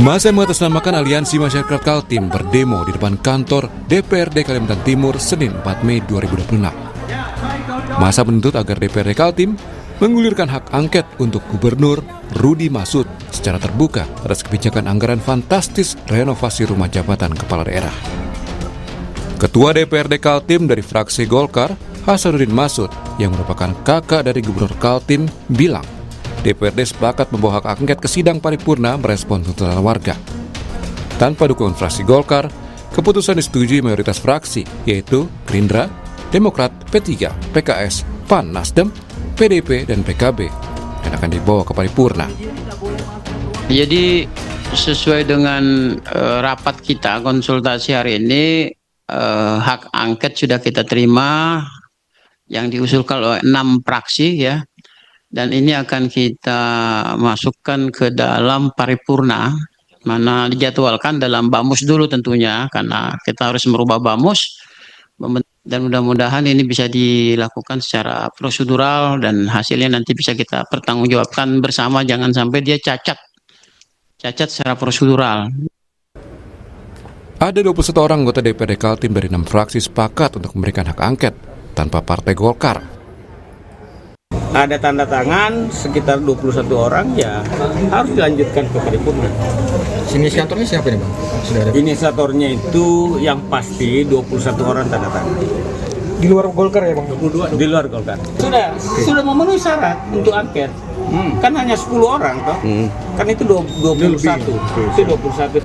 Masa yang mengatasnamakan Aliansi Masyarakat Kaltim berdemo di depan kantor DPRD Kalimantan Timur Senin 4 Mei 2026. Masa menuntut agar DPRD Kaltim menggulirkan hak angket untuk Gubernur Rudy Masud secara terbuka atas kebijakan anggaran fantastis renovasi rumah jabatan kepala daerah. Ketua DPRD Kaltim dari fraksi Golkar, Hasanuddin Masud, yang merupakan kakak dari Gubernur Kaltim, bilang DPRD sepakat membawa hak angket ke sidang paripurna merespon tuntutan warga. Tanpa dukungan fraksi Golkar, keputusan disetujui mayoritas fraksi, yaitu Gerindra, Demokrat, P3, PKS, PAN, Nasdem, PDIP, dan PKB, dan akan dibawa ke paripurna. Jadi sesuai dengan rapat kita konsultasi hari ini, hak angket sudah kita terima yang diusulkan oleh 6 fraksi ya. Dan ini akan kita masukkan ke dalam paripurna, mana dijadwalkan dalam BAMUS dulu tentunya, karena kita harus merubah BAMUS. Dan mudah-mudahan ini bisa dilakukan secara prosedural dan hasilnya nanti bisa kita pertanggungjawabkan bersama, jangan sampai dia cacat secara prosedural. Ada 21 orang anggota DPRD Kaltim dari 6 fraksi sepakat untuk memberikan hak angket tanpa Partai Golkar. Ada tanda tangan sekitar 21 orang, ya harus dilanjutkan ke paripurna. Inisiatornya siapa nih Bang? Sudah ada. Inisiatornya itu yang pasti 21 orang tanda tangan. Di luar Golkar ya Bang? 22 di luar Golkar. Sudah memenuhi syarat untuk angket. Kan hanya 10 orang toh. Kan itu 21. Itu 21.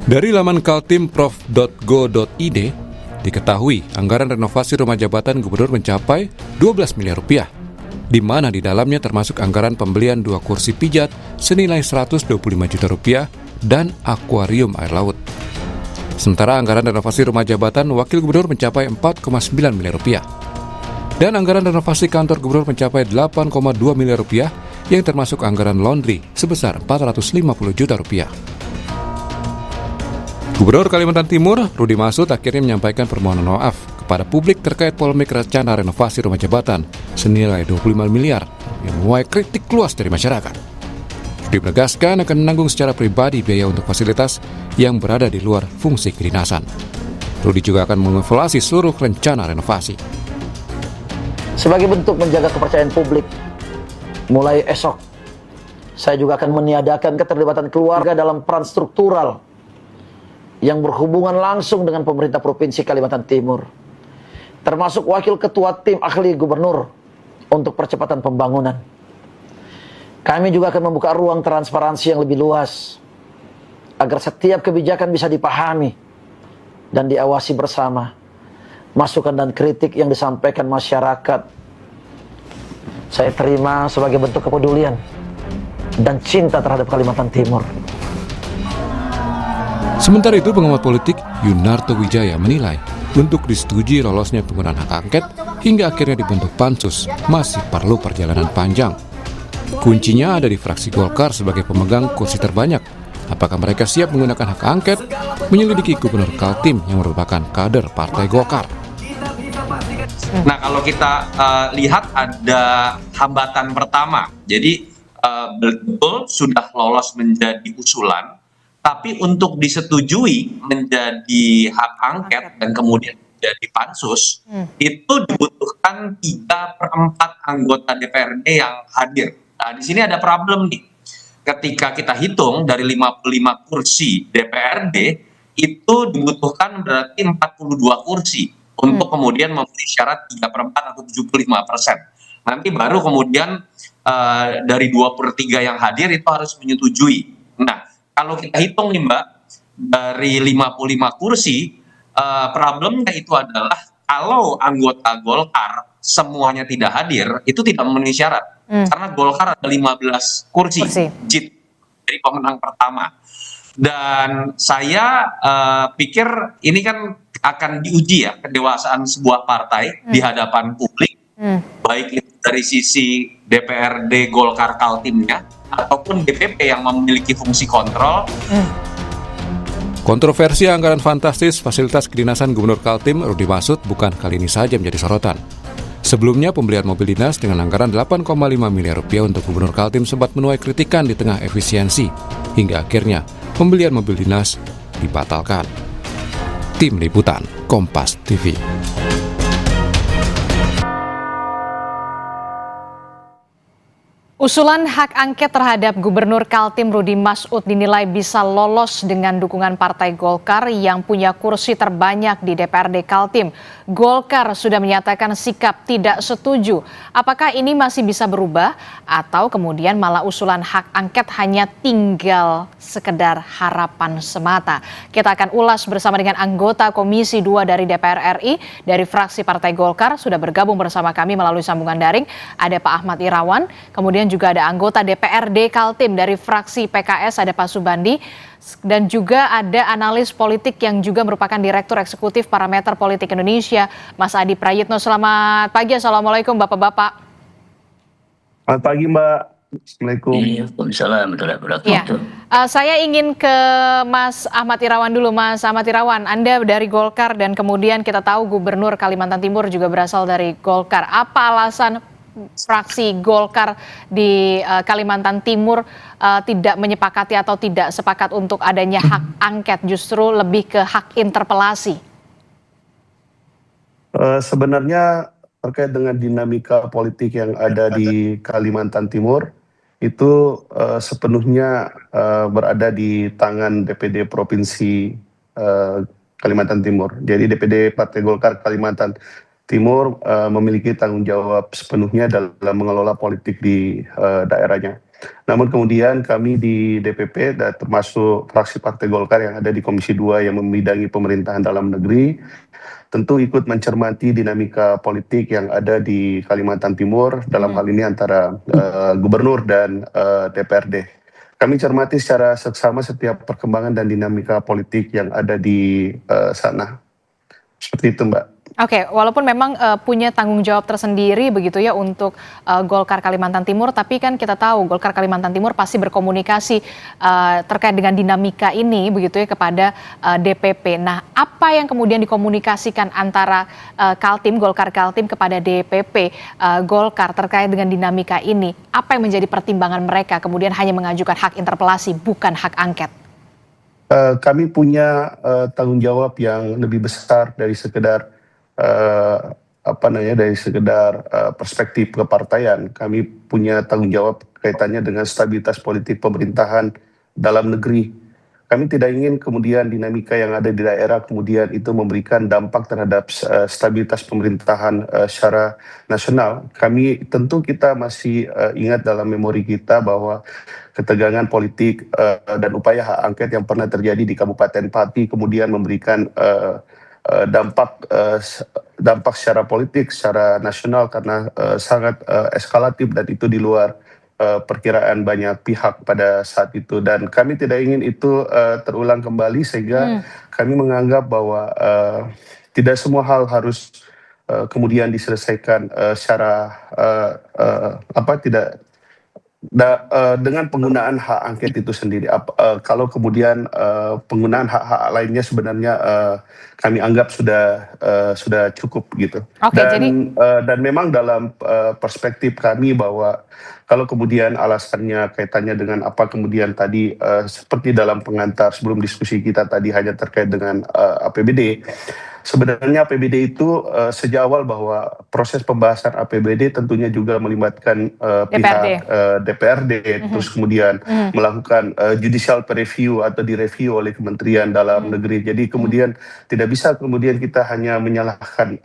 Dari laman kaltimprof.go.id diketahui anggaran renovasi rumah jabatan gubernur mencapai 12 miliar rupiah, di mana di dalamnya termasuk anggaran pembelian 2 kursi pijat senilai 125 juta rupiah dan akuarium air laut. Sementara anggaran renovasi rumah jabatan wakil gubernur mencapai 4,9 miliar rupiah. Dan anggaran renovasi kantor gubernur mencapai 8,2 miliar rupiah yang termasuk anggaran laundry sebesar 450 juta rupiah. Gubernur Kalimantan Timur, Rudy Masud, akhirnya menyampaikan permohonan maaf kepada publik terkait polemik rencana renovasi rumah jabatan senilai 25 miliar yang menuai kritik luas dari masyarakat. Rudy menegaskan akan menanggung secara pribadi biaya untuk fasilitas yang berada di luar fungsi kedinasan. Rudy juga akan mengevaluasi seluruh rencana renovasi. Sebagai bentuk menjaga kepercayaan publik, mulai esok, saya juga akan meniadakan keterlibatan keluarga dalam peran struktural yang berhubungan langsung dengan pemerintah Provinsi Kalimantan Timur, termasuk wakil ketua tim ahli gubernur untuk percepatan pembangunan. Kami juga akan membuka ruang transparansi yang lebih luas, agar setiap kebijakan bisa dipahami dan diawasi bersama. Masukan dan kritik yang disampaikan masyarakat saya terima sebagai bentuk kepedulian dan cinta terhadap Kalimantan Timur. Sementara itu, pengamat politik Yunarto Wijaya menilai untuk disetujui lolosnya penggunaan hak angket hingga akhirnya dibentuk pansus masih perlu perjalanan panjang. Kuncinya ada di fraksi Golkar sebagai pemegang kursi terbanyak. Apakah mereka siap menggunakan hak angket menyelidiki Gubernur Kaltim yang merupakan kader Partai Golkar? Nah, kalau kita lihat ada hambatan pertama. Jadi betul sudah lolos menjadi usulan, tapi untuk disetujui menjadi hak angket dan kemudian menjadi pansus, itu dibutuhkan 3/4 anggota DPRD yang hadir. Nah, di sini ada problem nih. Ketika kita hitung dari 55 kursi DPRD, itu dibutuhkan berarti 42 kursi untuk kemudian memenuhi syarat 3/4 atau 75%. Nanti baru kemudian dari 2/3 yang hadir itu harus menyetujui. Nah, kalau kita hitung nih Mbak, dari 55 kursi, problemnya itu adalah kalau anggota Golkar semuanya tidak hadir, itu tidak memenuhi syarat. Karena Golkar ada 15 kursi. JIT, jadi pemenang pertama. Dan saya pikir ini kan akan diuji ya, kedewasaan sebuah partai di hadapan publik, baik itu dari sisi DPRD Golkar Kaltimnya, ataupun DPP yang memiliki fungsi kontrol. Kontroversi anggaran fantastis fasilitas kedinasan Gubernur Kaltim Rudy Masud bukan kali ini saja menjadi sorotan. Sebelumnya, pembelian mobil dinas dengan anggaran 8,5 miliar rupiah untuk Gubernur Kaltim sempat menuai kritikan di tengah efisiensi. hingga akhirnya pembelian mobil dinas dibatalkan. Tim Liputan Kompas TV. Usulan hak angket terhadap Gubernur Kaltim Rudy Masud dinilai bisa lolos dengan dukungan Partai Golkar yang punya kursi terbanyak di DPRD Kaltim. Golkar sudah menyatakan sikap tidak setuju. Apakah ini masih bisa berubah atau kemudian malah usulan hak angket hanya tinggal sekedar harapan semata? Kita akan ulas bersama dengan anggota Komisi 2 dari DPR RI dari fraksi Partai Golkar sudah bergabung bersama kami melalui sambungan daring. Ada Pak Ahmad Irawan, kemudian juga ada anggota DPRD Kaltim dari fraksi PKS, ada Pak Subandi, dan juga ada analis politik yang juga merupakan Direktur Eksekutif Parameter Politik Indonesia, Mas Adi Prayitno. Selamat pagi, Assalamualaikum Bapak-Bapak. Selamat pagi Mbak. Assalamualaikum. Waalaikumsalam warahmatullahi wabarakatuh. Saya ingin ke Mas Ahmad Irawan dulu. Mas Ahmad Irawan, Anda dari Golkar dan kemudian kita tahu Gubernur Kalimantan Timur juga berasal dari Golkar. Apa alasan fraksi Golkar di Kalimantan Timur tidak menyepakati atau tidak sepakat untuk adanya hak angket, justru lebih ke hak interpelasi? Sebenarnya terkait dengan dinamika politik yang ada di Kalimantan Timur itu sepenuhnya berada di tangan DPD Provinsi Kalimantan Timur. Jadi DPD Partai Golkar Kalimantan Timur memiliki tanggung jawab sepenuhnya dalam mengelola politik di daerahnya. Namun kemudian kami di DPP dan termasuk fraksi Partai Golkar yang ada di Komisi 2 yang membidangi pemerintahan dalam negeri tentu ikut mencermati dinamika politik yang ada di Kalimantan Timur dalam hal ini antara gubernur dan DPRD. Kami cermati secara seksama setiap perkembangan dan dinamika politik yang ada di sana. Seperti itu Mbak. Oke, walaupun memang punya tanggung jawab tersendiri begitu ya untuk Golkar Kalimantan Timur, tapi kan kita tahu Golkar Kalimantan Timur pasti berkomunikasi terkait dengan dinamika ini begitu ya kepada DPP. Nah, apa yang kemudian dikomunikasikan antara Kaltim, Golkar Kaltim kepada DPP Golkar terkait dengan dinamika ini? Apa yang menjadi pertimbangan mereka kemudian hanya mengajukan hak interpelasi bukan hak angket? Kami punya tanggung jawab yang lebih besar dari sekedar dari sekedar perspektif kepartaian. Kami punya tanggung jawab kaitannya dengan stabilitas politik pemerintahan dalam negeri. Kami tidak ingin kemudian dinamika yang ada di daerah kemudian itu memberikan dampak terhadap stabilitas pemerintahan secara nasional. Kita masih ingat dalam memori kita bahwa ketegangan politik dan upaya hak angket yang pernah terjadi di Kabupaten Pati kemudian memberikan dampak secara politik, secara nasional karena sangat eskalatif dan itu di luar perkiraan banyak pihak pada saat itu. Dan kami tidak ingin itu terulang kembali sehingga kami menganggap bahwa tidak semua hal harus kemudian diselesaikan secara dengan penggunaan hak angket itu sendiri. Kalau kemudian penggunaan hak-hak lainnya sebenarnya kami anggap sudah cukup gitu. Dan memang dalam perspektif kami bahwa kalau kemudian alasannya kaitannya dengan apa kemudian tadi seperti dalam pengantar sebelum diskusi kita tadi hanya terkait dengan APBD. Sebenarnya APBD itu sejak awal bahwa proses pembahasan APBD tentunya juga melibatkan pihak DPRD, terus kemudian melakukan judicial review atau direview oleh Kementerian Dalam Negeri. Jadi kemudian tidak bisa kemudian kita hanya menyalahkan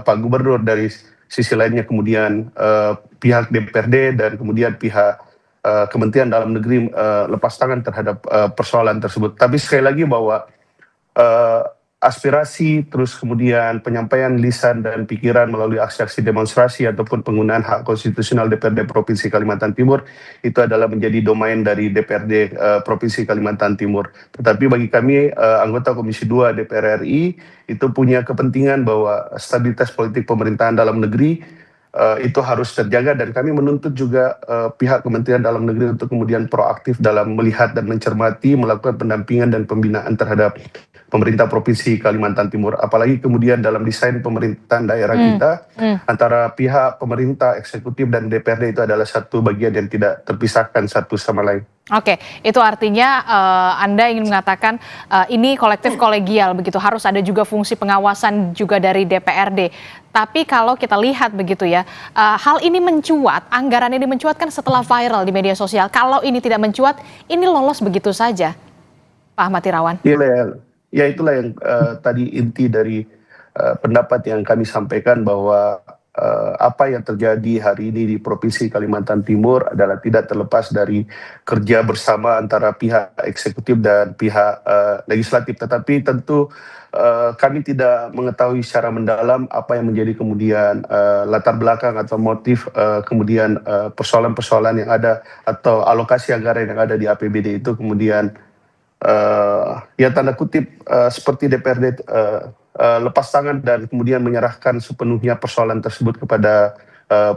Pak Gubernur, dari sisi lainnya kemudian pihak DPRD dan kemudian pihak Kementerian Dalam Negeri lepas tangan terhadap persoalan tersebut. Tapi sekali lagi bahwa aspirasi, terus kemudian penyampaian lisan dan pikiran melalui aksi-aksi demonstrasi ataupun penggunaan hak konstitusional DPRD Provinsi Kalimantan Timur itu adalah menjadi domain dari DPRD Provinsi Kalimantan Timur. Tetapi bagi kami anggota Komisi 2 DPR RI itu punya kepentingan bahwa stabilitas politik pemerintahan dalam negeri itu harus terjaga, dan kami menuntut juga pihak Kementerian Dalam Negeri untuk kemudian proaktif dalam melihat dan mencermati, melakukan pendampingan dan pembinaan terhadap pemerintah Provinsi Kalimantan Timur. Apalagi kemudian dalam desain pemerintahan daerah kita, antara pihak pemerintah, eksekutif, dan DPRD itu adalah satu bagian yang tidak terpisahkan satu sama lain. Oke, itu artinya Anda ingin mengatakan ini kolektif kolegial begitu, harus ada juga fungsi pengawasan juga dari DPRD. Tapi kalau kita lihat begitu ya, hal ini mencuat, anggaran ini mencuat kan setelah viral di media sosial. Kalau ini tidak mencuat, ini lolos begitu saja, Pak Ahmad Irawan. Ya itulah yang tadi inti dari pendapat yang kami sampaikan bahwa apa yang terjadi hari ini di Provinsi Kalimantan Timur adalah tidak terlepas dari kerja bersama antara pihak eksekutif dan pihak legislatif. Tetapi tentu kami tidak mengetahui secara mendalam apa yang menjadi kemudian latar belakang atau motif kemudian persoalan-persoalan yang ada atau alokasi anggaran yang ada di APBD itu kemudian ya tanda kutip seperti DPRD lepas tangan dan kemudian menyerahkan sepenuhnya persoalan tersebut kepada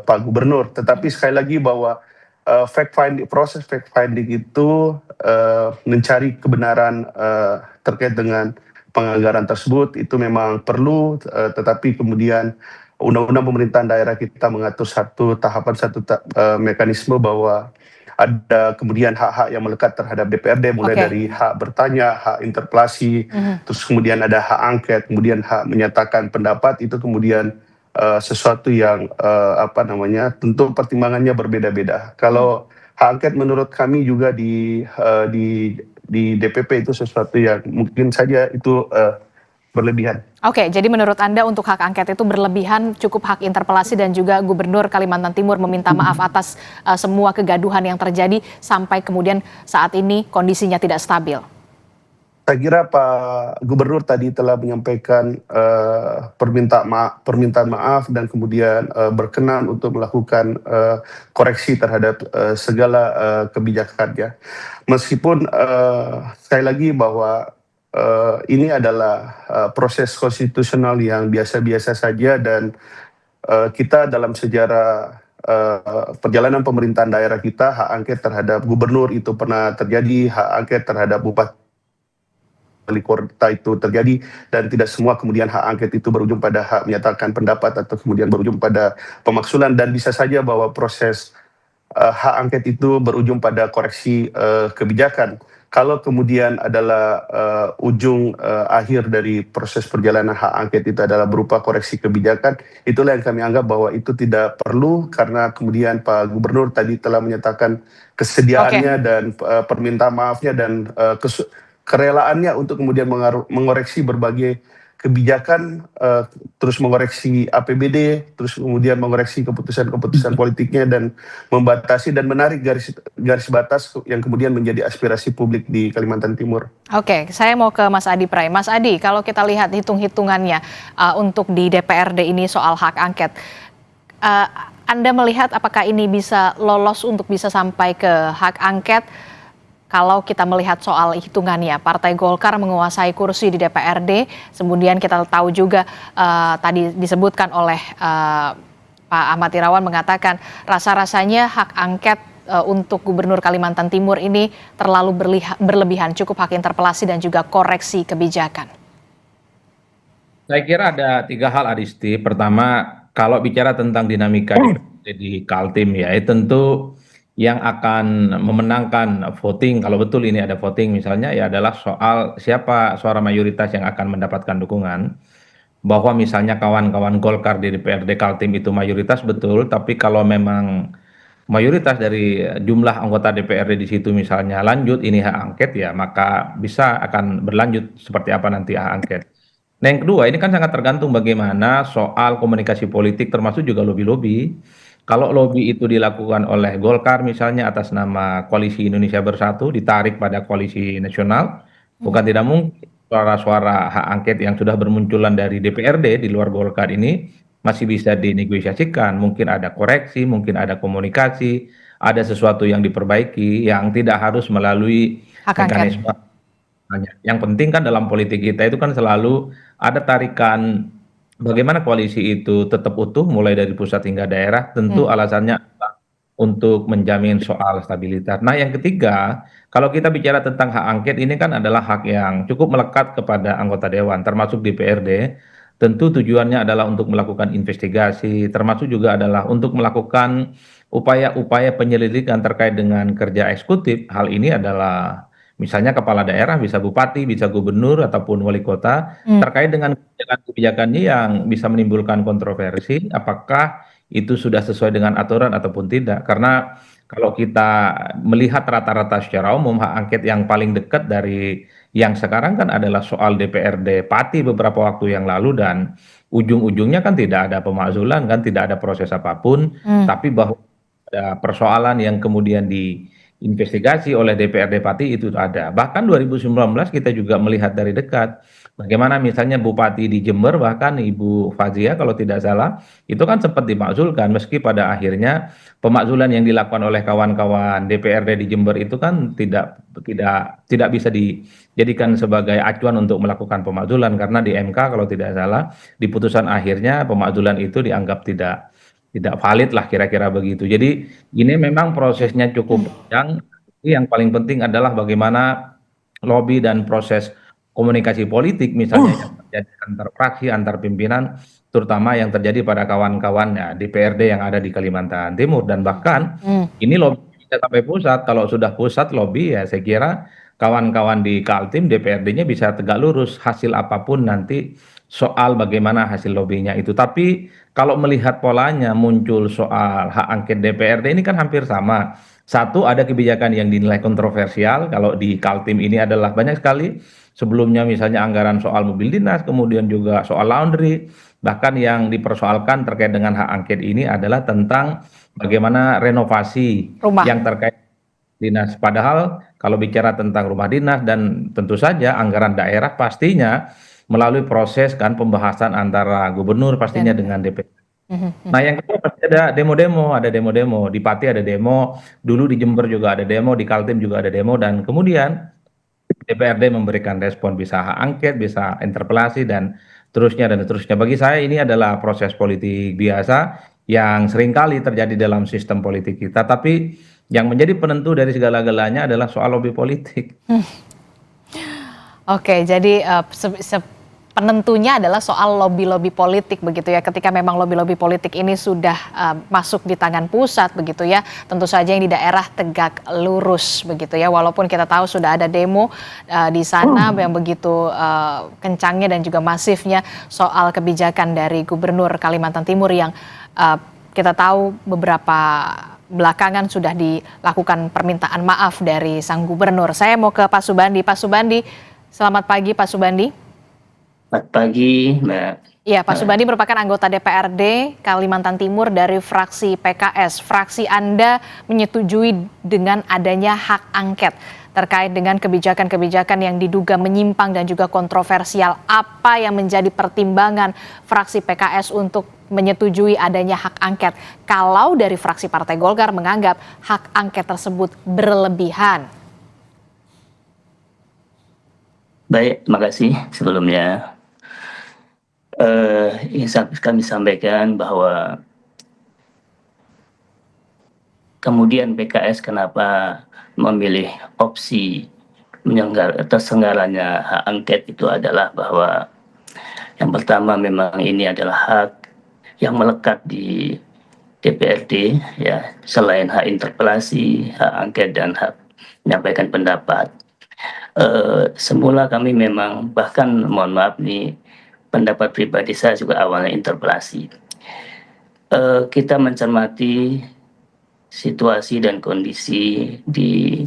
Pak Gubernur. Tetapi sekali lagi bahwa proses fact finding itu mencari kebenaran terkait dengan penganggaran tersebut itu memang perlu, tetapi kemudian undang-undang pemerintahan daerah kita mengatur satu tahapan, mekanisme bahwa ada kemudian hak-hak yang melekat terhadap DPRD, mulai dari hak bertanya, hak interpelasi, terus kemudian ada hak angket, kemudian hak menyatakan pendapat. Itu kemudian sesuatu yang tentu pertimbangannya berbeda-beda. Kalau hak angket menurut kami juga di DPP itu sesuatu yang mungkin saja itu berlebihan. Oke, jadi menurut Anda untuk hak angket itu berlebihan, cukup hak interpelasi dan juga Gubernur Kalimantan Timur meminta maaf atas semua kegaduhan yang terjadi sampai kemudian saat ini kondisinya tidak stabil. Saya kira Pak Gubernur tadi telah menyampaikan permintaan maaf dan kemudian berkenan untuk melakukan koreksi terhadap segala kebijakannya. Meskipun sekali lagi bahwa ini adalah proses konstitusional yang biasa-biasa saja dan kita dalam sejarah perjalanan pemerintahan daerah kita, hak angket terhadap gubernur itu pernah terjadi, hak angket terhadap bupati wali kota itu terjadi, dan tidak semua kemudian hak angket itu berujung pada hak menyatakan pendapat atau kemudian berujung pada pemaksulan, dan bisa saja bahwa proses hak angket itu berujung pada koreksi kebijakan. Kalau kemudian adalah ujung akhir dari proses perjalanan hak angket itu adalah berupa koreksi kebijakan, itulah yang kami anggap bahwa itu tidak perlu, karena kemudian Pak Gubernur tadi telah menyatakan kesediaannya dan permintaan maafnya dan kerelaannya untuk kemudian mengoreksi berbagai kebijakan, terus mengoreksi APBD, terus kemudian mengoreksi keputusan-keputusan politiknya dan membatasi dan menarik garis batas yang kemudian menjadi aspirasi publik di Kalimantan Timur. Oke, saya mau ke Mas Adi Pray. Mas Adi, kalau kita lihat hitung-hitungannya untuk di DPRD ini soal hak angket, Anda melihat apakah ini bisa lolos untuk bisa sampai ke hak angket? Kalau kita melihat soal hitungannya, Partai Golkar menguasai kursi di DPRD, kemudian kita tahu juga tadi disebutkan oleh Pak Ahmad Irawan mengatakan rasa-rasanya hak angket untuk Gubernur Kalimantan Timur ini terlalu berlebihan, cukup hak interpelasi dan juga koreksi kebijakan. Saya kira ada 3 hal, Aristi. Pertama, kalau bicara tentang dinamika di Kaltim ya, tentu yang akan memenangkan voting, kalau betul ini ada voting misalnya, ya adalah soal siapa suara mayoritas yang akan mendapatkan dukungan. Bahwa misalnya kawan-kawan Golkar di DPRD Kaltim itu mayoritas betul, tapi kalau memang mayoritas dari jumlah anggota DPRD di situ misalnya lanjut ini hak angket, ya maka bisa akan berlanjut seperti apa nanti hak angket. Nah yang kedua, ini kan sangat tergantung bagaimana soal komunikasi politik termasuk juga lobby-lobby. Kalau lobby itu dilakukan oleh Golkar misalnya atas nama Koalisi Indonesia Bersatu ditarik pada koalisi nasional, bukan tidak mungkin suara-suara hak angket yang sudah bermunculan dari DPRD di luar Golkar ini masih bisa dinegosiasikan. Mungkin ada koreksi, mungkin ada komunikasi, ada sesuatu yang diperbaiki yang tidak harus melalui mekanisme. Yang penting kan dalam politik kita itu kan selalu ada tarikan bagaimana koalisi itu tetap utuh mulai dari pusat hingga daerah. Tentu alasannya untuk menjamin soal stabilitas. Nah, yang ketiga, kalau kita bicara tentang hak angket ini kan adalah hak yang cukup melekat kepada anggota dewan, termasuk DPRD. Tentu tujuannya adalah untuk melakukan investigasi, termasuk juga adalah untuk melakukan upaya-upaya penyelidikan terkait dengan kerja eksekutif. Hal ini adalah misalnya kepala daerah, bisa bupati, bisa gubernur, ataupun wali kota, terkait dengan kebijakan-kebijakannya yang bisa menimbulkan kontroversi, apakah itu sudah sesuai dengan aturan ataupun tidak. Karena kalau kita melihat rata-rata secara umum, hak angket yang paling dekat dari yang sekarang kan adalah soal DPRD Pati beberapa waktu yang lalu, dan ujung-ujungnya kan tidak ada pemakzulan, kan tidak ada proses apapun, tapi bahwa ada persoalan yang kemudian diinvestigasi oleh DPRD Pati itu ada. Bahkan 2019 kita juga melihat dari dekat bagaimana misalnya Bupati di Jember, bahkan Ibu Fazia kalau tidak salah, itu kan sempat dimakzulkan, meski pada akhirnya pemakzulan yang dilakukan oleh kawan-kawan DPRD di Jember itu kan tidak bisa dijadikan sebagai acuan untuk melakukan pemakzulan, karena di MK kalau tidak salah di putusan akhirnya pemakzulan itu dianggap tidak valid lah, kira-kira begitu. Jadi ini memang prosesnya cukup panjang. Yang paling penting adalah bagaimana lobby dan proses komunikasi politik misalnya yang terjadi antar fraksi, antar pimpinan, terutama yang terjadi pada kawan-kawan DPRD yang ada di Kalimantan Timur. Dan bahkan ini lobby bisa sampai pusat. Kalau sudah pusat lobby, ya saya kira kawan-kawan di Kaltim DPRD-nya bisa tegak lurus hasil apapun nanti soal bagaimana hasil lobbynya itu. Tapi kalau melihat polanya muncul soal hak angket DPRD ini kan hampir sama. Satu, ada kebijakan yang dinilai kontroversial. Kalau di Kaltim ini adalah banyak sekali. Sebelumnya misalnya anggaran soal mobil dinas, kemudian juga soal laundry. Bahkan yang dipersoalkan terkait dengan hak angket ini adalah tentang bagaimana renovasi Rumah. yang terkait dinas. Padahal kalau bicara tentang rumah dinas dan tentu saja anggaran daerah pastinya melalui proses kan pembahasan antara gubernur pastinya dengan DPR. Nah, yang kedua pasti ada demo-demo, di Pati ada demo, dulu di Jember juga ada demo, di Kaltim juga ada demo, dan kemudian DPRD memberikan respon, bisa hak angket, bisa interpelasi, dan seterusnya. Bagi saya ini adalah proses politik biasa yang seringkali terjadi dalam sistem politik kita, tapi yang menjadi penentu dari segala-galanya adalah soal lobby politik. Oke, jadi penentunya adalah soal lobby-lobby politik begitu ya. Ketika memang lobby-lobby politik ini sudah masuk di tangan pusat begitu ya, tentu saja yang di daerah tegak lurus begitu ya. Walaupun kita tahu sudah ada demo di sana yang begitu kencangnya dan juga masifnya soal kebijakan dari Gubernur Kalimantan Timur yang kita tahu beberapa belakangan sudah dilakukan permintaan maaf dari sang gubernur. Saya mau ke Pak Subandi. Pak Subandi, selamat pagi Pak Subandi. Selamat pagi, Mbak. Iya, Pak Subandi merupakan anggota DPRD Kalimantan Timur dari fraksi PKS. Fraksi Anda menyetujui dengan adanya hak angket terkait dengan kebijakan-kebijakan yang diduga menyimpang dan juga kontroversial. Apa yang menjadi pertimbangan fraksi PKS untuk menyetujui adanya hak angket? Kalau dari fraksi Partai Golkar menganggap hak angket tersebut berlebihan. Baik, terima kasih sebelumnya. Ingin kami sampaikan bahwa kemudian PKS kenapa memilih opsi terselenggaranya hak angket itu adalah bahwa yang pertama memang ini adalah hak yang melekat di DPRD ya, selain hak interpelasi, hak angket dan hak menyampaikan pendapat. Semula kami memang bahkan mohon maaf nih, pendapat pribadi saya juga awalnya interpelasi. Kita mencermati situasi dan kondisi di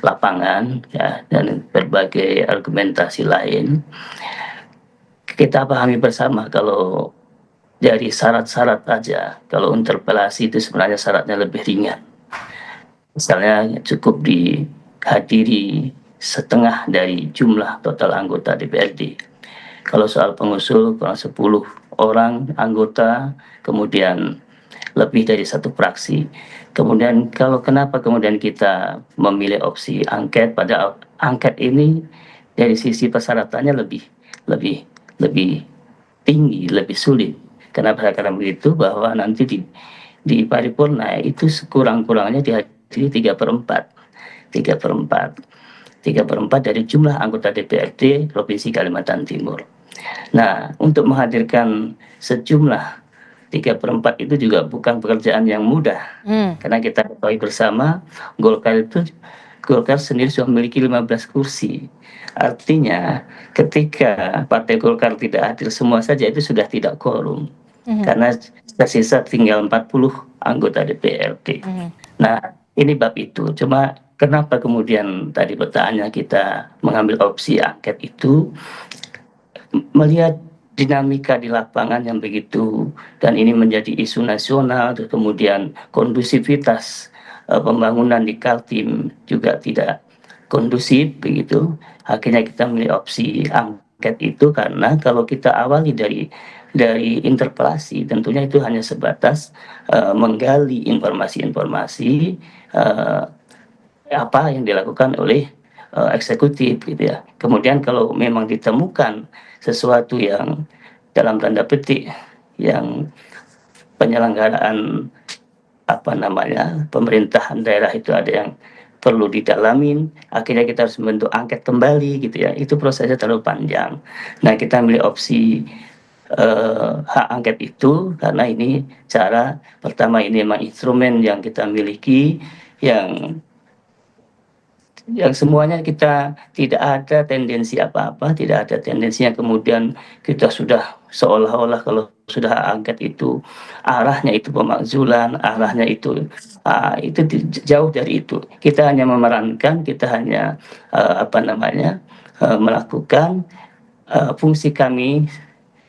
lapangan ya, dan berbagai argumentasi lain. Kita pahami bersama kalau dari syarat-syarat aja, kalau interpelasi itu sebenarnya syaratnya lebih ringan. Misalnya cukup dihadiri setengah dari jumlah total anggota DPRD. Kalau soal pengusul kurang 10 orang anggota, kemudian lebih dari satu fraksi. Kemudian kenapa kemudian kita memilih opsi angket, pada angket ini dari sisi persyaratannya lebih tinggi, lebih sulit. Kenapa saya katakan begitu? Bahwa nanti di paripurna itu sekurang-kurangnya dihadiri 3/4 dari jumlah anggota DPRD Provinsi Kalimantan Timur. Nah, untuk menghadirkan sejumlah 3/4 itu juga bukan pekerjaan yang mudah, karena kita ketahui bersama Golkar sendiri sudah memiliki 15 kursi. Artinya ketika Partai Golkar tidak hadir semua saja itu sudah tidak quorum, karena tersisa tinggal 40 anggota DPRD. Nah, ini bab itu. Cuma kenapa kemudian tadi pertanyaannya kita mengambil opsi angket itu, melihat dinamika di lapangan yang begitu, dan ini menjadi isu nasional, dan kemudian kondusivitas pembangunan di Kaltim juga tidak kondusif begitu. Akhirnya kita memilih opsi angket itu, karena kalau kita awali dari interpelasi, tentunya itu hanya sebatas menggali informasi-informasi apa yang dilakukan oleh eksekutif gitu ya. Kemudian kalau memang ditemukan sesuatu yang dalam tanda petik yang penyelenggaraan pemerintahan daerah itu ada yang perlu didalamin, akhirnya kita harus membentuk angket kembali gitu ya. Itu prosesnya terlalu panjang. Nah, kita milih opsi hak angket itu karena ini cara pertama, ini memang instrumen yang kita miliki yang semuanya kita tidak ada tendensi apa-apa, tidak ada tendensi yang kemudian kita sudah seolah-olah kalau sudah hak angket itu arahnya itu pemakzulan, arahnya itu jauh dari itu. Kita hanya memerankan, kita hanya melakukan fungsi kami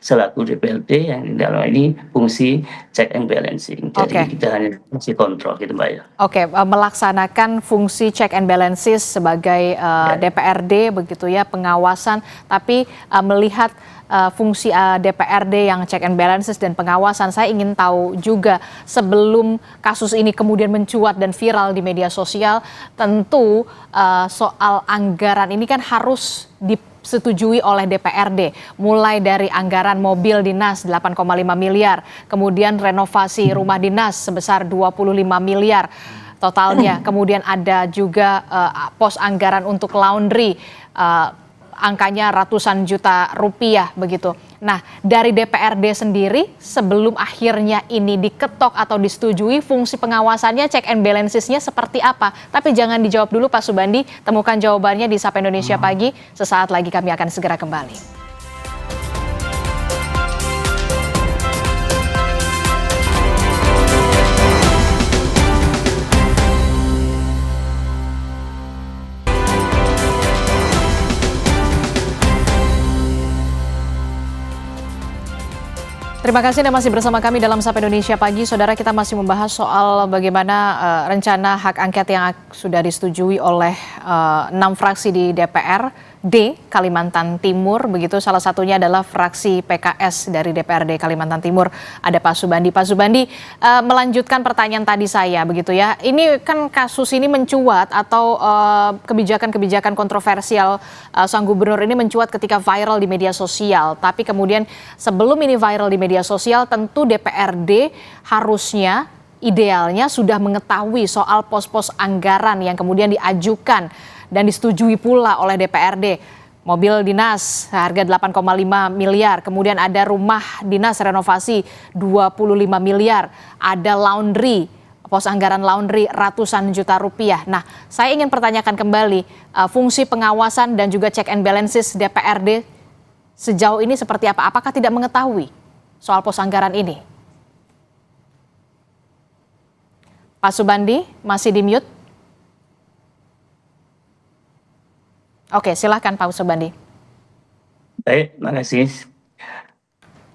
selaku DPRD yang dalam ini fungsi check and balancing. Jadi kita hanya fungsi kontrol gitu Mbak ya. Oke, melaksanakan fungsi check and balances sebagai DPRD begitu ya, pengawasan, tapi melihat fungsi DPRD yang check and balances dan pengawasan, saya ingin tahu juga sebelum kasus ini kemudian mencuat dan viral di media sosial, tentu soal anggaran ini kan harus disetujui oleh DPRD, mulai dari anggaran mobil dinas 8,5 miliar, kemudian renovasi rumah dinas sebesar 25 miliar totalnya, kemudian ada juga pos anggaran untuk laundry, angkanya ratusan juta rupiah begitu. Nah, dari DPRD sendiri sebelum akhirnya ini diketok atau disetujui, fungsi pengawasannya, check and balancesnya seperti apa? Tapi jangan dijawab dulu Pak Subandi, temukan jawabannya di Sapa Indonesia Pagi. Sesaat lagi kami akan segera kembali. Terima kasih Anda masih bersama kami dalam Sapa Indonesia Pagi. Saudara, kita masih membahas soal bagaimana rencana hak angket yang sudah disetujui oleh 6 fraksi di DPRD Kalimantan Timur. Begitu, salah satunya adalah fraksi PKS dari DPRD Kalimantan Timur. Ada Pak Subandi. Pak Subandi, melanjutkan pertanyaan tadi saya begitu ya. Ini kan kasus ini mencuat atau kebijakan-kebijakan kontroversial sang gubernur ini mencuat ketika viral di media sosial. Tapi kemudian sebelum ini viral di media sosial, tentu DPRD harusnya idealnya sudah mengetahui soal pos-pos anggaran yang kemudian diajukan dan disetujui pula oleh DPRD. Mobil dinas harga 8,5 miliar, kemudian ada rumah dinas renovasi 25 miliar, ada laundry, pos anggaran laundry ratusan juta rupiah. Nah, saya ingin pertanyakan kembali fungsi pengawasan dan juga check and balances DPRD sejauh ini seperti apa? Apakah tidak mengetahui soal pos anggaran ini? Pak Subandi masih di mute. Oke, silahkan Pak Subandi. Baik, makasih.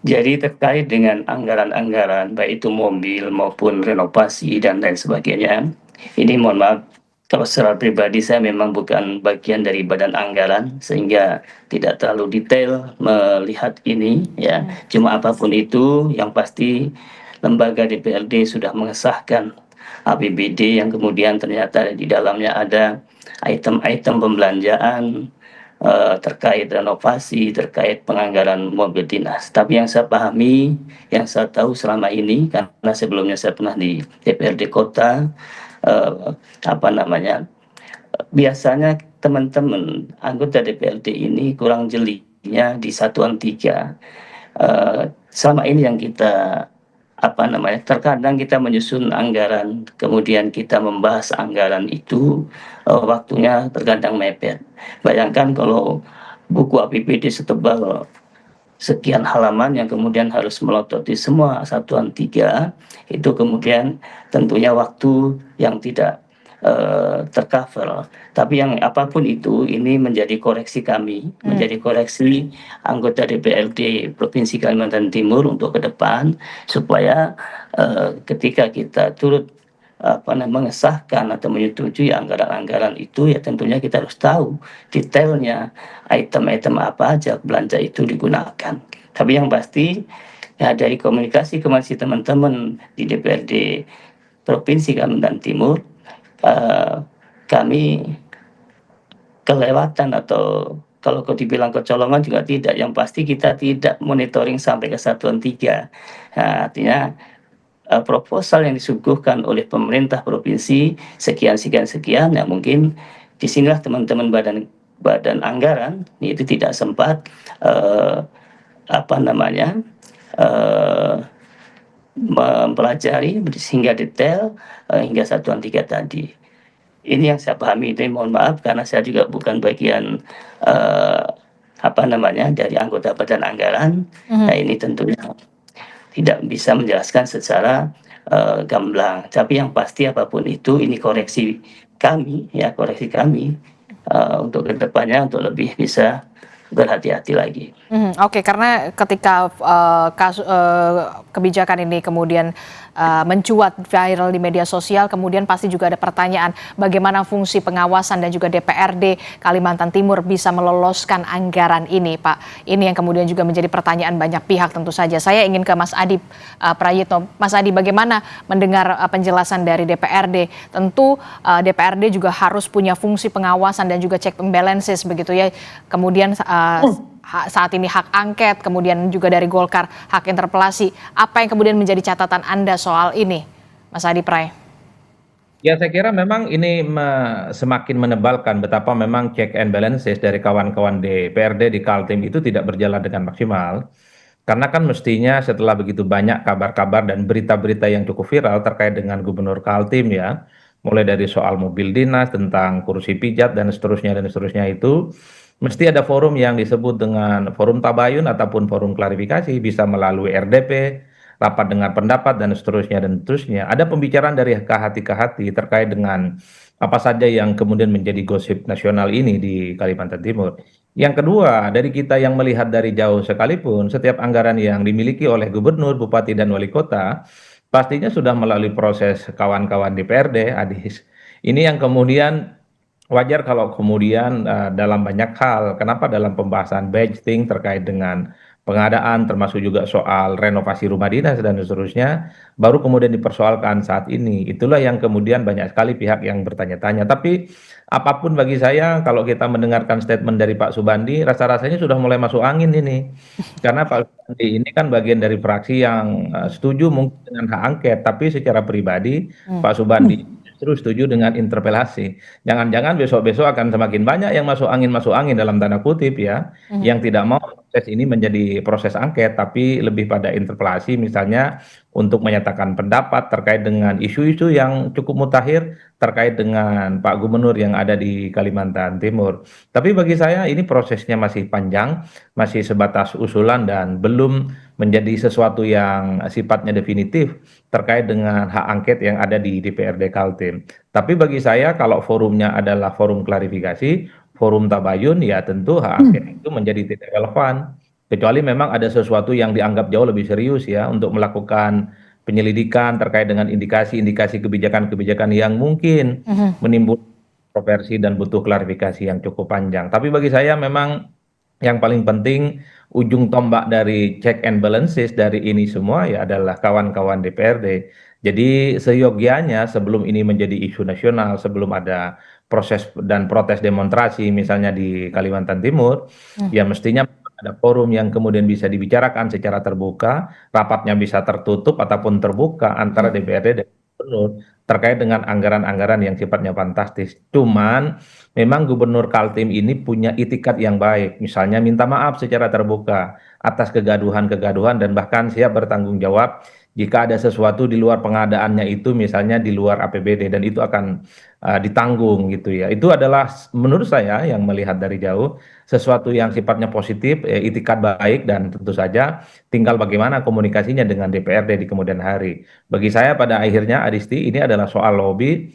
Jadi terkait dengan anggaran-anggaran, baik itu mobil maupun renovasi dan lain sebagainya, ini mohon maaf, kalau secara pribadi saya memang bukan bagian dari badan anggaran, sehingga tidak terlalu detail melihat ini ya. Cuma apapun itu, yang pasti lembaga DPRD sudah mengesahkan APBD yang kemudian ternyata di dalamnya ada item-item pembelanjaan terkait renovasi, terkait penganggaran mobil dinas. Tapi yang saya pahami, yang saya tahu selama ini, karena sebelumnya saya pernah di DPRD kota, apa namanya, biasanya teman-teman anggota DPRD ini kurang jelinya di satuan 3. Selama ini yang kita terkadang kita menyusun anggaran, kemudian kita membahas anggaran itu, waktunya terkadang mepet. Bayangkan kalau buku APBD setebal sekian halaman yang kemudian harus melototi semua satuan 3, itu kemudian tentunya waktu yang tidak tercover. Tapi yang apapun itu, ini menjadi koreksi kami, menjadi koreksi anggota DPRD Provinsi Kalimantan Timur untuk ke depan, supaya ketika kita turut mengesahkan atau menyetujui anggaran-anggaran itu, ya tentunya kita harus tahu detailnya item-item apa aja belanja itu digunakan. Tapi yang pasti, ya dari komunikasi masih teman-teman di DPRD Provinsi Kalimantan Timur, kami kelewatan atau kalau dibilang kecolongan juga tidak. Yang pasti kita tidak monitoring sampai ke satuan 3. Nah, artinya proposal yang disuguhkan oleh pemerintah provinsi sekian, ya mungkin disinilah teman-teman badan anggaran itu tidak sempat mempelajari sehingga detail hingga satuan 3 tadi. Ini yang saya pahami. Ini mohon maaf karena saya juga bukan bagian dari anggota badan anggaran. Nah, ini tentunya tidak bisa menjelaskan secara gamblang. Tapi yang pasti apapun itu, ini koreksi kami untuk kedepannya untuk lebih bisa berhati-hati lagi. Oke, karena ketika kebijakan ini kemudian mencuat viral di media sosial, kemudian pasti juga ada pertanyaan bagaimana fungsi pengawasan dan juga DPRD Kalimantan Timur bisa meloloskan anggaran ini, Pak. Ini yang kemudian juga menjadi pertanyaan banyak pihak tentu saja. Saya ingin ke Mas Adi Prayitno. Mas Adi, bagaimana mendengar penjelasan dari DPRD? Tentu DPRD juga harus punya fungsi pengawasan dan juga check and balances begitu ya. Kemudian saat ini hak angket, kemudian juga dari Golkar hak interpelasi. Apa yang kemudian menjadi catatan Anda soal ini, Mas Adi Pray? Ya, saya kira memang ini semakin menebalkan betapa memang check and balances dari kawan-kawan DPRD di Kaltim itu tidak berjalan dengan maksimal. Karena kan mestinya setelah begitu banyak kabar-kabar dan berita-berita yang cukup viral terkait dengan Gubernur Kaltim ya, mulai dari soal mobil dinas, tentang kursi pijat dan seterusnya itu, mesti ada forum yang disebut dengan forum tabayun ataupun forum klarifikasi, bisa melalui RDP, rapat dengar pendapat dan seterusnya. Ada pembicaraan dari hati ke hati terkait dengan apa saja yang kemudian menjadi gosip nasional ini di Kalimantan Timur. Yang kedua, dari kita yang melihat dari jauh sekalipun, setiap anggaran yang dimiliki oleh gubernur, bupati, dan wali kota, pastinya sudah melalui proses kawan-kawan DPRD, Adis. Ini yang kemudian wajar kalau kemudian dalam banyak hal, kenapa dalam pembahasan budgeting terkait dengan pengadaan, termasuk juga soal renovasi rumah dinas dan seterusnya, baru kemudian dipersoalkan saat ini. Itulah yang kemudian banyak sekali pihak yang bertanya-tanya. Tapi apapun bagi saya, kalau kita mendengarkan statement dari Pak Subandi, rasa-rasanya sudah mulai masuk angin ini. Karena Pak Subandi ini kan bagian dari fraksi yang setuju mungkin dengan hak angket, tapi secara pribadi Pak Subandi terus setuju dengan interpelasi. Jangan-jangan besok-besok akan semakin banyak yang masuk angin dalam tanda kutip ya, yang tidak mau proses ini menjadi proses angket, tapi lebih pada interpelasi misalnya untuk menyatakan pendapat terkait dengan isu-isu yang cukup mutakhir terkait dengan Pak Gubernur yang ada di Kalimantan Timur. Tapi bagi saya ini prosesnya masih panjang, masih sebatas usulan dan belum menjadi sesuatu yang sifatnya definitif terkait dengan hak angket yang ada di DPRD Kaltim. Tapi bagi saya kalau forumnya adalah forum klarifikasi, forum tabayun, ya tentu hak angket itu menjadi tidak relevan. Kecuali memang ada sesuatu yang dianggap jauh lebih serius ya untuk melakukan penyelidikan terkait dengan indikasi-indikasi kebijakan-kebijakan yang mungkin menimbulkan kontroversi dan butuh klarifikasi yang cukup panjang. Tapi bagi saya memang yang paling penting ujung tombak dari check and balances dari ini semua ya adalah kawan-kawan DPRD. Jadi seyogianya sebelum ini menjadi isu nasional, sebelum ada proses dan protes demonstrasi misalnya di Kalimantan Timur, ya mestinya ada forum yang kemudian bisa dibicarakan secara terbuka, rapatnya bisa tertutup ataupun terbuka antara DPRD dan gubernur terkait dengan anggaran-anggaran yang sifatnya fantastis. Cuman memang Gubernur Kaltim ini punya itikat yang baik, misalnya minta maaf secara terbuka atas kegaduhan-kegaduhan dan bahkan siap bertanggung jawab jika ada sesuatu di luar pengadaannya itu misalnya di luar APBD dan itu akan ditanggung gitu ya. Itu adalah menurut saya yang melihat dari jauh sesuatu yang sifatnya positif, itikat baik dan tentu saja tinggal bagaimana komunikasinya dengan DPRD di kemudian hari. Bagi saya pada akhirnya Adisti ini adalah soal lobby,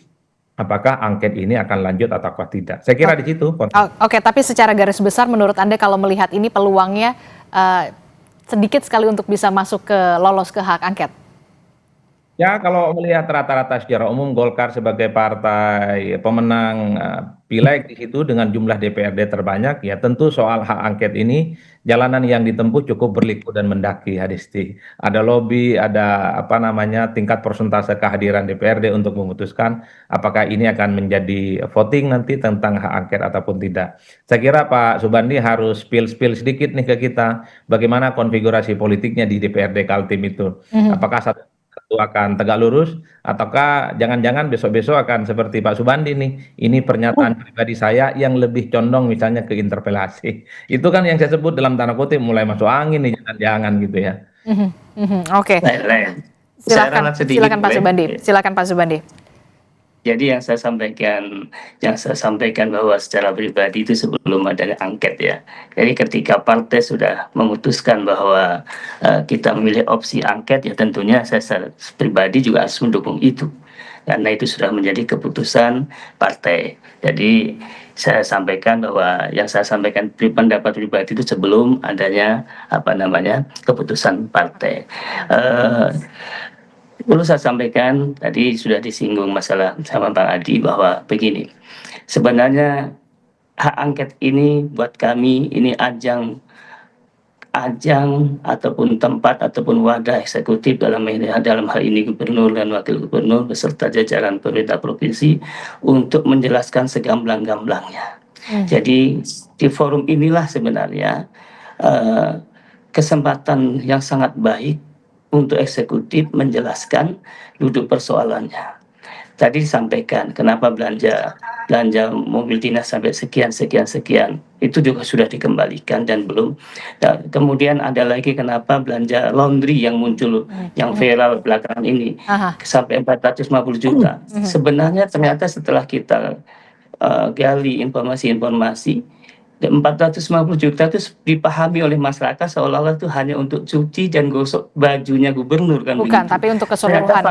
apakah angket ini akan lanjut ataukah tidak. Saya kira di situ. Oke, tapi secara garis besar menurut Anda kalau melihat ini peluangnya sedikit sekali untuk bisa masuk ke lolos ke hak angket? Ya, kalau melihat rata-rata secara umum Golkar sebagai partai pemenang pileg di situ dengan jumlah DPRD terbanyak, ya tentu soal hak angket ini jalanan yang ditempuh cukup berliku dan mendaki, Hadisti. Ada lobby, ada apa namanya tingkat persentase kehadiran DPRD untuk memutuskan apakah ini akan menjadi voting nanti tentang hak angket ataupun tidak. Saya kira Pak Subandi harus spill sedikit nih ke kita, bagaimana konfigurasi politiknya di DPRD Kaltim itu. Apakah satu akan tegak lurus ataukah jangan-jangan besok-besok akan seperti Pak Subandi nih, ini pernyataan pribadi saya yang lebih condong misalnya ke interpelasi. Itu kan yang saya sebut dalam tanda kutip mulai masuk angin nih, jangan-jangan gitu ya. Oke. Silakan Pak Subandi. Silakan Pak Subandi. Jadi yang saya sampaikan bahwa secara pribadi itu sebelum adanya angket ya. Jadi ketika partai sudah memutuskan bahwa kita memilih opsi angket, ya tentunya saya pribadi juga harus mendukung itu. Karena itu sudah menjadi keputusan partai. Jadi saya sampaikan bahwa yang saya sampaikan pendapat pribadi itu sebelum adanya keputusan partai. Perlu saya sampaikan, tadi sudah disinggung masalah sama Bang Adi bahwa begini, sebenarnya hak angket ini buat kami ini ajang ataupun tempat ataupun wadah eksekutif dalam hal ini gubernur dan wakil gubernur beserta jajaran pemerintah provinsi untuk menjelaskan segamblang-gamblangnya. Jadi di forum inilah sebenarnya kesempatan yang sangat baik untuk eksekutif menjelaskan duduk persoalannya. Tadi disampaikan kenapa belanja mobil dinas sampai sekian, itu juga sudah dikembalikan dan belum. Dan kemudian ada lagi kenapa belanja laundry yang muncul, yang viral belakangan ini, sampai 450 juta. Sebenarnya ternyata setelah kita gali informasi-informasi, 450 juta itu dipahami oleh masyarakat seolah-olah itu hanya untuk cuci dan gosok bajunya gubernur kan. Bukan, begitu. Tapi untuk keseluruhan.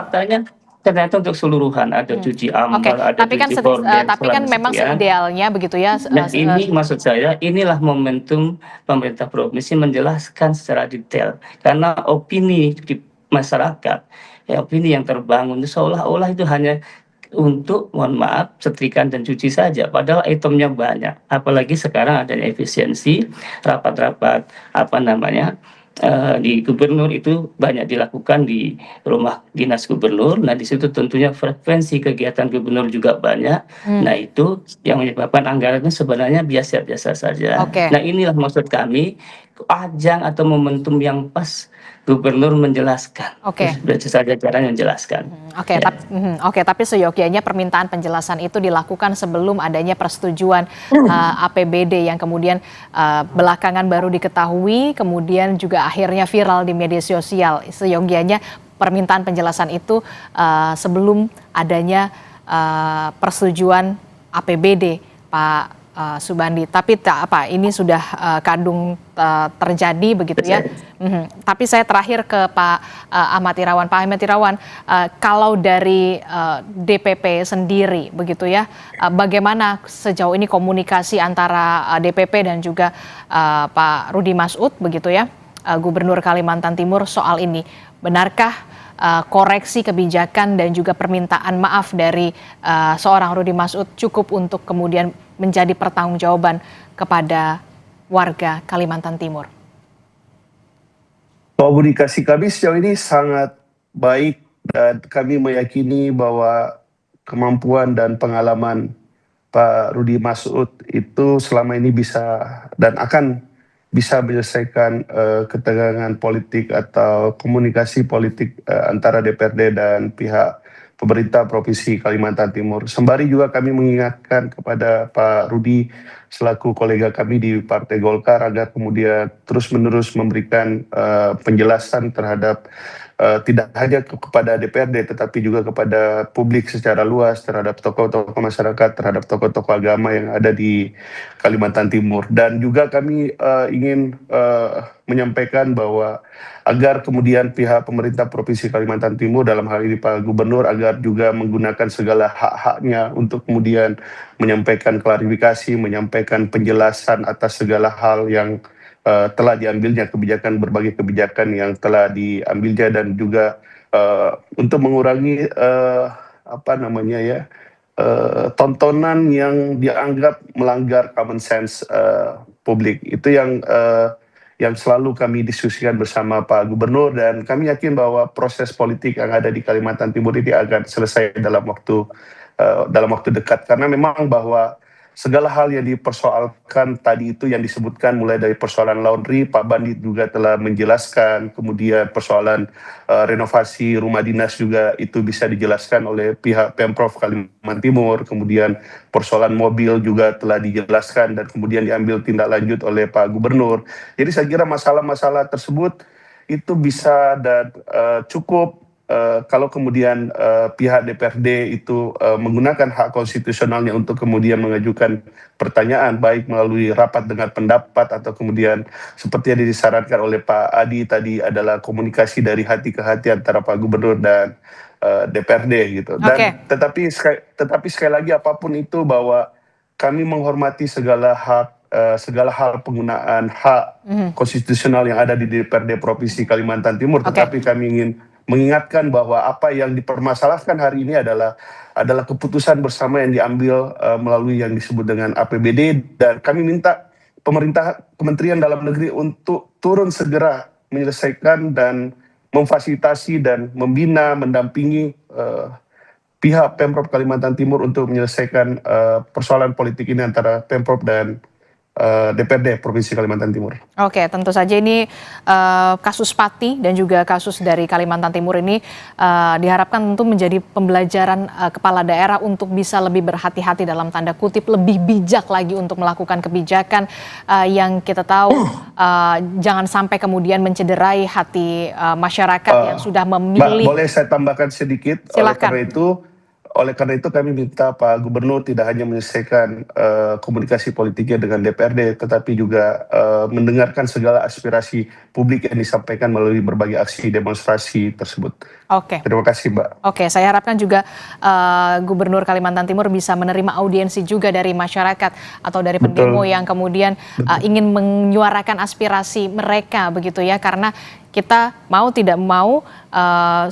Ternyata untuk keseluruhan ada cuci ambal, ada tapi cuci gorden. Tapi kan memang idealnya begitu ya. Nah ini maksud saya, inilah momentum pemerintah provinsi menjelaskan secara detail. Karena opini di masyarakat, opini yang terbangun seolah-olah itu hanya untuk, mohon maaf, setrikaan dan cuci saja, padahal itemnya banyak. Apalagi sekarang adanya efisiensi, rapat-rapat di gubernur itu banyak dilakukan di rumah dinas gubernur. Nah di situ tentunya frekuensi kegiatan gubernur juga banyak. Nah itu yang menyebabkan anggarannya sebenarnya biasa-biasa saja. Nah inilah maksud kami, ajang atau momentum yang pas gubernur menjelaskan. Berarti saja caranya menjelaskan. Tapi seyogyanya permintaan penjelasan itu dilakukan sebelum adanya persetujuan APBD yang kemudian belakangan baru diketahui, kemudian juga akhirnya viral di media sosial. Seyogyanya permintaan penjelasan itu sebelum adanya persetujuan APBD, Pak Subandi. Tapi ini sudah kadung terjadi begitu ya. Tapi saya terakhir ke Pak Ahmad Irawan. Pak Ahmad Irawan, kalau dari DPP sendiri begitu ya, bagaimana sejauh ini komunikasi antara DPP dan juga Pak Rudi Masud begitu ya, Gubernur Kalimantan Timur soal ini? Benarkah koreksi kebijakan dan juga permintaan maaf dari seorang Rudi Masud cukup untuk kemudian menjadi pertanggungjawaban kepada warga Kalimantan Timur? Komunikasi kami sejauh ini sangat baik dan kami meyakini bahwa kemampuan dan pengalaman Pak Rudi Masud itu selama ini bisa dan akan bisa menyelesaikan ketegangan politik atau komunikasi politik antara DPRD dan pihak pemerintah Provinsi Kalimantan Timur. Sembari juga kami mengingatkan kepada Pak Rudi selaku kolega kami di Partai Golkar agar kemudian terus-menerus memberikan penjelasan terhadap tidak hanya kepada DPRD tetapi juga kepada publik secara luas, terhadap tokoh-tokoh masyarakat, terhadap tokoh-tokoh agama yang ada di Kalimantan Timur. Dan juga kami ingin menyampaikan bahwa agar kemudian pihak pemerintah Provinsi Kalimantan Timur, dalam hal ini Pak Gubernur, agar juga menggunakan segala hak-haknya untuk kemudian menyampaikan klarifikasi, menyampaikan penjelasan atas segala hal yang telah diambilnya, berbagai kebijakan yang telah diambilnya, dan juga untuk mengurangi tontonan yang dianggap melanggar common sense publik. Itu yang selalu kami diskusikan bersama Pak Gubernur, dan kami yakin bahwa proses politik yang ada di Kalimantan Timur ini akan selesai dalam waktu dekat, karena memang bahwa segala hal yang dipersoalkan tadi itu yang disebutkan, mulai dari persoalan laundry, Pak Bandit juga telah menjelaskan, kemudian persoalan renovasi rumah dinas juga itu bisa dijelaskan oleh pihak Pemprov Kalimantan Timur, kemudian persoalan mobil juga telah dijelaskan dan kemudian diambil tindak lanjut oleh Pak Gubernur. Jadi saya kira masalah-masalah tersebut itu bisa dan cukup kalau kemudian pihak DPRD itu menggunakan hak konstitusionalnya untuk kemudian mengajukan pertanyaan, baik melalui rapat dengar pendapat atau kemudian seperti yang disarankan oleh Pak Adi tadi adalah komunikasi dari hati ke hati antara Pak Gubernur dan DPRD gitu. Dan tetapi sekali lagi apapun itu, bahwa kami menghormati segala hal penggunaan hak konstitusional yang ada di DPRD Provinsi Kalimantan Timur, tetapi kami ingin mengingatkan bahwa apa yang dipermasalahkan hari ini adalah keputusan bersama yang diambil melalui yang disebut dengan APBD, dan kami minta pemerintah, Kementerian Dalam Negeri untuk turun segera menyelesaikan dan memfasilitasi dan membina, mendampingi pihak Pemprov Kalimantan Timur untuk menyelesaikan persoalan politik ini antara Pemprov dan DPRD Provinsi Kalimantan Timur. Oke, tentu saja ini kasus Pati dan juga kasus dari Kalimantan Timur ini diharapkan tentu menjadi pembelajaran kepala daerah untuk bisa lebih berhati-hati, dalam tanda kutip lebih bijak lagi untuk melakukan kebijakan yang kita tahu jangan sampai kemudian mencederai hati masyarakat yang sudah memilih. Mbak, boleh saya tambahkan sedikit? Silakan. Oleh karena itu kami minta Pak Gubernur tidak hanya menyelesaikan komunikasi politiknya dengan DPRD, tetapi juga mendengarkan segala aspirasi publik yang disampaikan melalui berbagai aksi demonstrasi tersebut. Oke. Terima kasih, Mbak. Oke, saya harapkan juga Gubernur Kalimantan Timur bisa menerima audiensi juga dari masyarakat atau dari pendemo yang kemudian ingin menyuarakan aspirasi mereka, begitu ya, karena kita mau tidak mau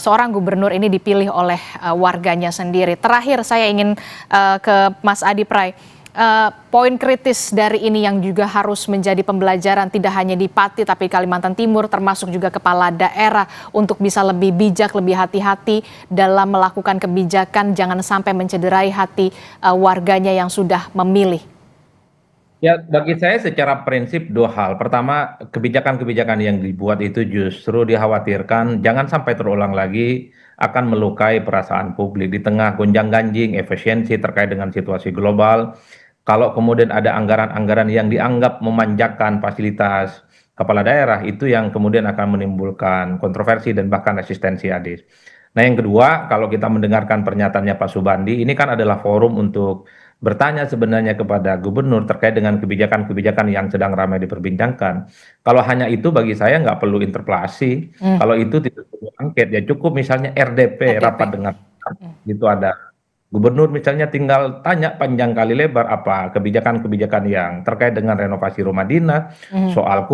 seorang gubernur ini dipilih oleh warganya sendiri. Terakhir saya ingin ke Mas Adi Pray. Poin kritis dari ini yang juga harus menjadi pembelajaran tidak hanya di Pati tapi Kalimantan Timur, termasuk juga kepala daerah untuk bisa lebih bijak, lebih hati-hati dalam melakukan kebijakan, jangan sampai mencederai hati warganya yang sudah memilih. Ya, bagi saya secara prinsip dua hal. Pertama, kebijakan-kebijakan yang dibuat itu justru dikhawatirkan jangan sampai terulang lagi, akan melukai perasaan publik di tengah gonjang-ganjing efisiensi terkait dengan situasi global. Kalau kemudian ada anggaran-anggaran yang dianggap memanjakan fasilitas kepala daerah, itu yang kemudian akan menimbulkan kontroversi dan bahkan resistensi adis. Nah, yang kedua, kalau kita mendengarkan pernyataannya Pak Subandi, ini kan adalah forum untuk bertanya sebenarnya kepada gubernur terkait dengan kebijakan-kebijakan yang sedang ramai diperbincangkan. Kalau hanya itu bagi saya nggak perlu interpelasi. Kalau itu tidak perlu angket, ya cukup misalnya RDP. Rapat dengar gitu ada. Gubernur misalnya tinggal tanya panjang kali lebar apa kebijakan-kebijakan yang terkait dengan renovasi rumah dinas, soal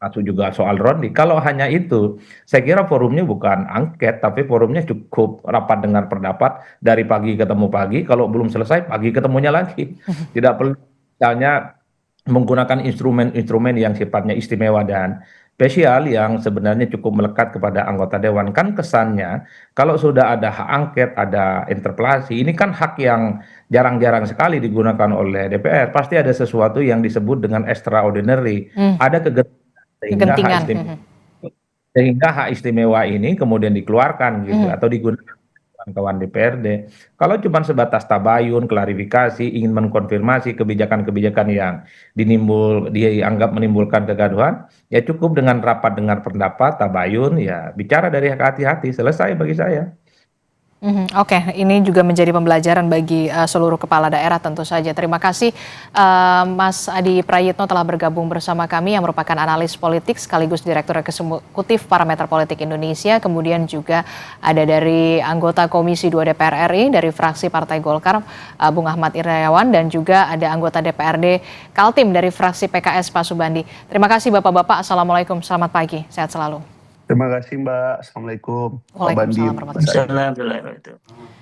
atau juga soal rondi. Kalau hanya itu, saya kira forumnya bukan angket, tapi forumnya cukup rapat dengar pendapat dari pagi ketemu pagi. Kalau belum selesai, pagi ketemunya lagi. Tidak perlu misalnya menggunakan instrumen-instrumen yang sifatnya istimewa dan spesial yang sebenarnya cukup melekat kepada anggota dewan. Kan kesannya kalau sudah ada hak angket, ada interpelasi, ini kan hak yang jarang-jarang sekali digunakan oleh DPR. Pasti ada sesuatu yang disebut dengan extraordinary, ada Kegentingan. sehingga hak istimewa ini kemudian dikeluarkan gitu atau digunakan kawan DPRD. Kalau cuma sebatas tabayun, klarifikasi, ingin mengkonfirmasi kebijakan-kebijakan yang dianggap menimbulkan kegaduhan, ya cukup dengan rapat dengar pendapat, tabayun, ya bicara dari hati-hati, selesai bagi saya. Oke, ini juga menjadi pembelajaran bagi seluruh kepala daerah tentu saja. Terima kasih Mas Adi Prayitno telah bergabung bersama kami yang merupakan analis politik sekaligus Direktur Eksekutif Parameter Politik Indonesia. Kemudian juga ada dari anggota Komisi 2 DPR RI dari fraksi Partai Golkar, Bung Ahmad Irayawan, dan juga ada anggota DPRD Kaltim dari fraksi PKS Pak Subandi. Terima kasih Bapak-Bapak. Assalamualaikum, selamat pagi, sehat selalu. Terima kasih Mbak. Assalamualaikum. Pak Bandi. Waalaikumsalam warahmatullahi wabarakatuh. Assalamualaikum warahmatullahi wabarakatuh.